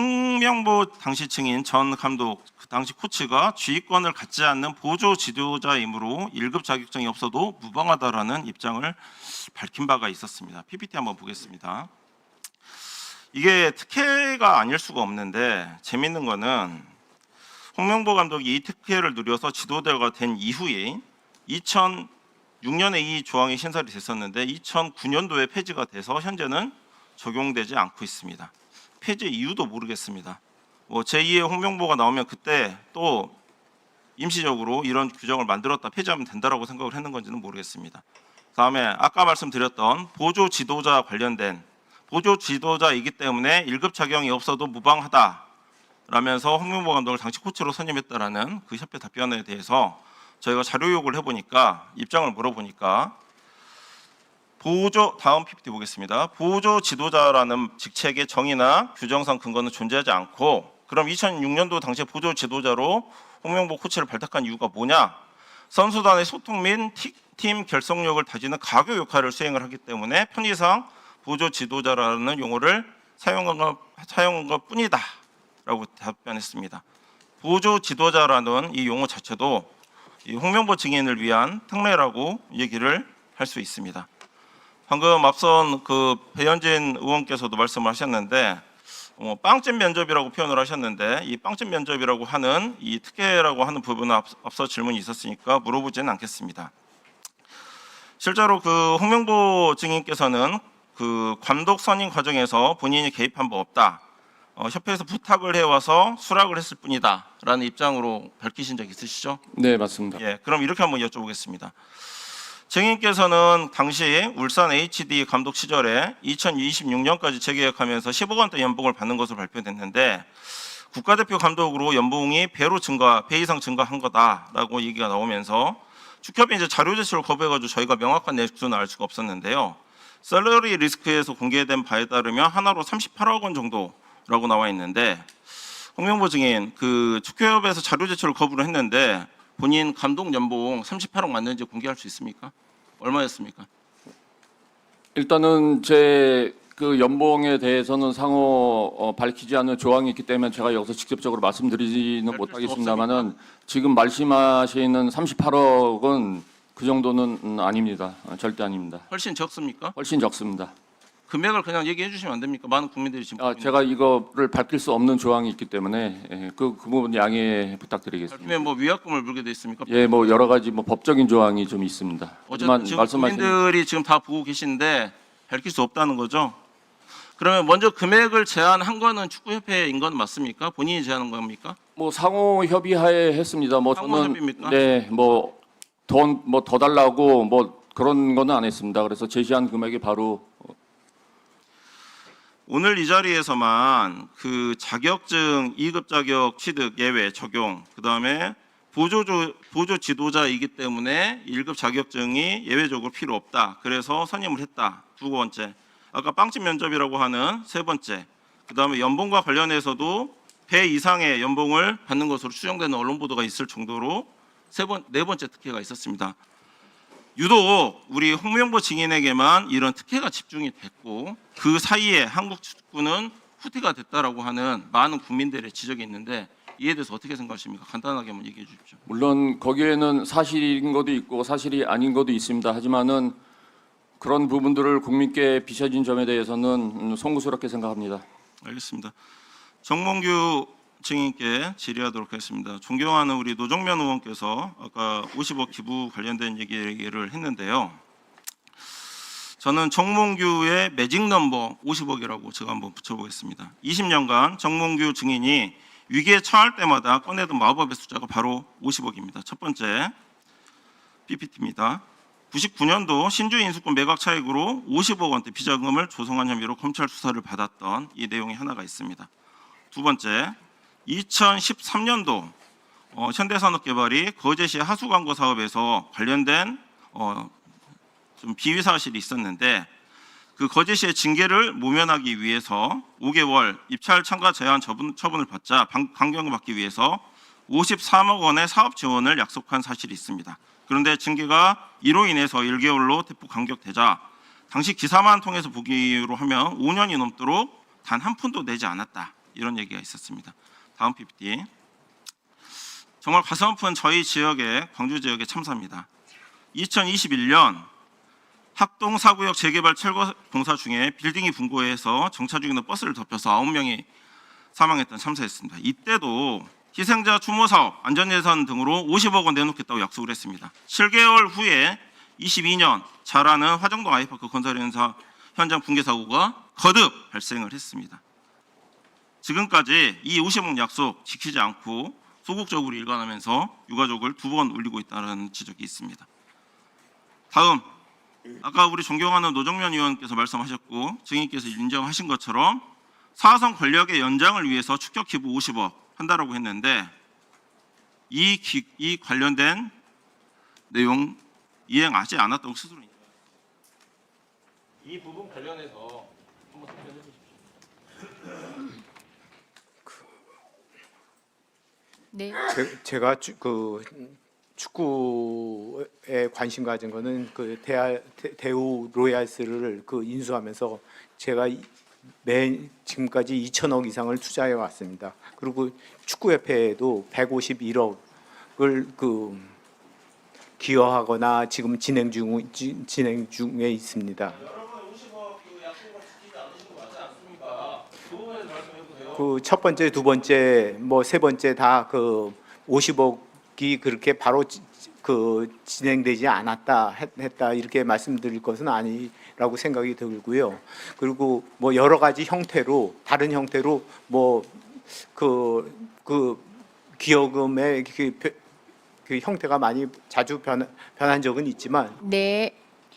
홍명보 당시 증인 전 감독 그 당시 코치가 지휘권을 갖지 않는 보조 지도자이므로 1급 자격증이 없어도 무방하다라는 입장을 밝힌 바가 있었습니다. PPT 한번 보겠습니다. 이게 특혜가 아닐 수가 없는데 재밌는 거는 홍명보 감독이 이 특혜를 누려서 지도자가 된 이후에 2006년에 이 조항이 신설이 됐었는데 2009년도에 폐지가 돼서 현재는 적용되지 않고 있습니다. 폐지 이유도 모르겠습니다. 제2의 홍명보가 나오면 그때 또 임시적으로 이런 규정을 만들었다 폐지하면 된다라고 생각을 했는 건지는 모르겠습니다. 다음에 아까 말씀드렸던 보조 지도자 관련된 보조 지도자이기 때문에 1급 자격이 없어도 무방하다라면서 홍명보 감독을 당시 코치로 선임했다라는 그 협회 답변에 대해서 저희가 자료 요구를 해보니까 입장을 물어보니까 다음 PPT 보겠습니다. 보조 지도자라는 직책의 정의나 규정상 근거는 존재하지 않고 그럼 2006년도 당시에 보조 지도자로 홍명보 코치를 발탁한 이유가 뭐냐? 선수단의 소통 및 팀 결속력을 다지는 가교 역할을 수행을 하기 때문에 편의상 보조 지도자라는 용어를 사용한 것뿐이다 라고 답변했습니다. 보조 지도자라는 이 용어 자체도 이 홍명보 증인을 위한 특례라고 얘기를 할 수 있습니다. 방금 앞선 그 배현진 의원께서도 말씀을 하셨는데 빵집 면접이라고 표현을 하셨는데 이 빵집 면접이라고 하는 이 특혜라고 하는 부분은 앞서 질문이 있었으니까 물어보지는 않겠습니다. 실제로 그 홍명보 증인께서는 그 감독 선임 과정에서 본인이 개입한 바 없다. 협회에서 부탁을 해와서 수락을 했을 뿐이다라는 입장으로 밝히신 적 있으시죠? 네, 맞습니다. 예, 그럼 이렇게 한번 여쭤보겠습니다. 증인께서는 당시 울산 HD 감독 시절에 2026년까지 재계약하면서 10억 원대 연봉을 받는 것으로 발표됐는데 국가대표 감독으로 연봉이 배 이상 증가한 거다라고 얘기가 나오면서 축협이 이제 자료 제출을 거부해가지고 저희가 명확한 액수는 알 수가 없었는데요. 셀러리 리스크에서 공개된 바에 따르면 하나로 38억 원 정도라고 나와 있는데 홍명보 증인 그 축협에서 자료 제출을 거부를 했는데 본인 감독 연봉 38억 맞는지 공개할 수 있습니까? 얼마였습니까? 일단은 제 그 연봉에 대해서는 상호 밝히지 않는 조항이 있기 때문에 제가 여기서 직접적으로 말씀드리지는 못하겠습니다만은 지금 말씀하시는 38억은 그 정도는 아닙니다. 절대 아닙니다. 훨씬 적습니까? 훨씬 적습니다. 금액을 그냥 얘기해 주시면 안 됩니까? 많은 국민들이 지금 제가 이거를 밝힐 수 없는 조항이 있기 때문에 그 부분 양해 부탁드리겠습니다. 밝히면 뭐 위약금을 물게 돼 있습니까? 예, 뭐 여러 가지 뭐 법적인 조항이 좀 있습니다. 어쨌든 지금 국민들이 지금 다 보고 계신데 밝힐 수 없다는 거죠? 그러면 먼저 금액을 제한한 거는 축구협회인 건 맞습니까? 본인이 제한한 겁니까? 뭐 상호 협의하에 했습니다. 뭐 상호 저는 협의입니까? 네, 뭐 돈 뭐 더 달라고 뭐 그런 거는 안 했습니다. 그래서 제시한 금액이 바로 오늘 이 자리에서만 그 자격증 2급 자격 취득 예외 적용 그다음에 보조 지도자이기 때문에 1급 자격증이 예외적으로 필요 없다. 그래서 선임을 했다. 두 번째. 아까 빵집 면접이라고 하는 세 번째. 그다음에 연봉과 관련해서도 배 이상의 연봉을 받는 것으로 추정되는 언론 보도가 있을 정도로 네 번째 특혜가 있었습니다. 유독 우리 홍명보 증인에게만 이런 특혜가 집중이 됐고 그 사이에 한국 축구는 후퇴가 됐다라고 하는 많은 국민들의 지적이 있는데 이에 대해서 어떻게 생각하십니까? 간단하게 한번 얘기해 주십시오. 물론 거기에는 사실인 것도 있고 사실이 아닌 것도 있습니다. 하지만은 그런 부분들을 국민께 비춰진 점에 대해서는 송구스럽게 생각합니다. 알겠습니다. 정몽규 증인께 질의하도록 하겠습니다. 존경하는 우리 노정면 의원께서 아까 50억 기부 관련된 얘기를 했는데요. 저는 정몽규의 매직 넘버 50억이라고 제가 한번 붙여보겠습니다. 20년간 정몽규 증인이 위기에 처할 때마다 꺼내던 마법의 숫자가 바로 50억입니다. 첫 번째 PPT입니다. 99년도 신주 인수권 매각 차익으로 50억 원대 비자금을 조성한 혐의로 검찰 수사를 받았던 이 내용이 하나가 있습니다. 두 번째, 2013년도 현대산업개발이 거제시 하수광고 사업에서 관련된 좀 비위 사실이 있었는데 그 거제시의 징계를 모면하기 위해서 5개월 입찰 참가 제한 처분을 받자 강경을 받기 위해서 53억 원의 사업 지원을 약속한 사실이 있습니다. 그런데 징계가 이로 인해서 1개월로 대폭 감격되자 당시 기사만 통해서 보기로 하면 5년이 넘도록 단 한 푼도 내지 않았다. 이런 얘기가 있었습니다. 다음 PPT. 정말 가슴 아픈 저희 지역의 광주 지역의 참사입니다. 2021년 학동 4구역 재개발 철거 공사 중에 빌딩이 분고해서 정차 중인 버스를 덮여서 9명이 사망했던 참사였습니다. 이때도 희생자 추모 사업, 안전 예산 등으로 50억 원 내놓겠다고 약속을 했습니다. 7개월 후에 22년 잘하는 화정동 아이파크 건설 현장 붕괴 사고가 거듭 발생을 했습니다. 지금까지 이 50억 약속 지키지 않고 소극적으로 일관하면서 유가족을 2번 울리고 있다는 지적이 있습니다. 다음, 아까 우리 존경하는 노정면 의원께서 말씀하셨고 증인께서 인정하신 것처럼 사선 권력의 연장을 위해서 축적 기부 50억 한다라고 했는데 이 관련된 내용 이행하지 않았다고 스스로 이 부분 관련해서 한번 답변해 주십시오. 네. 제가 축구에 관심 가진 거는 그 대우 로얄스를 그 인수하면서 제가 지금까지 2천억 이상을 투자해 왔습니다. 그리고 축구협회에도 151억을 그 기여하거나 지금 진행 중에 있습니다. 그 첫 번째, 두 번째, 뭐 세 번째 다 그 50억이 그렇게 바로 그 진행되지 않았다 했다 이렇게 말씀드릴 것은 아니라고 생각이 들고요. 그리고 뭐 여러 가지 형태로 다른 형태로 뭐 그 기여금의 그 형태가 많이 자주 변한 적은 있지만 네.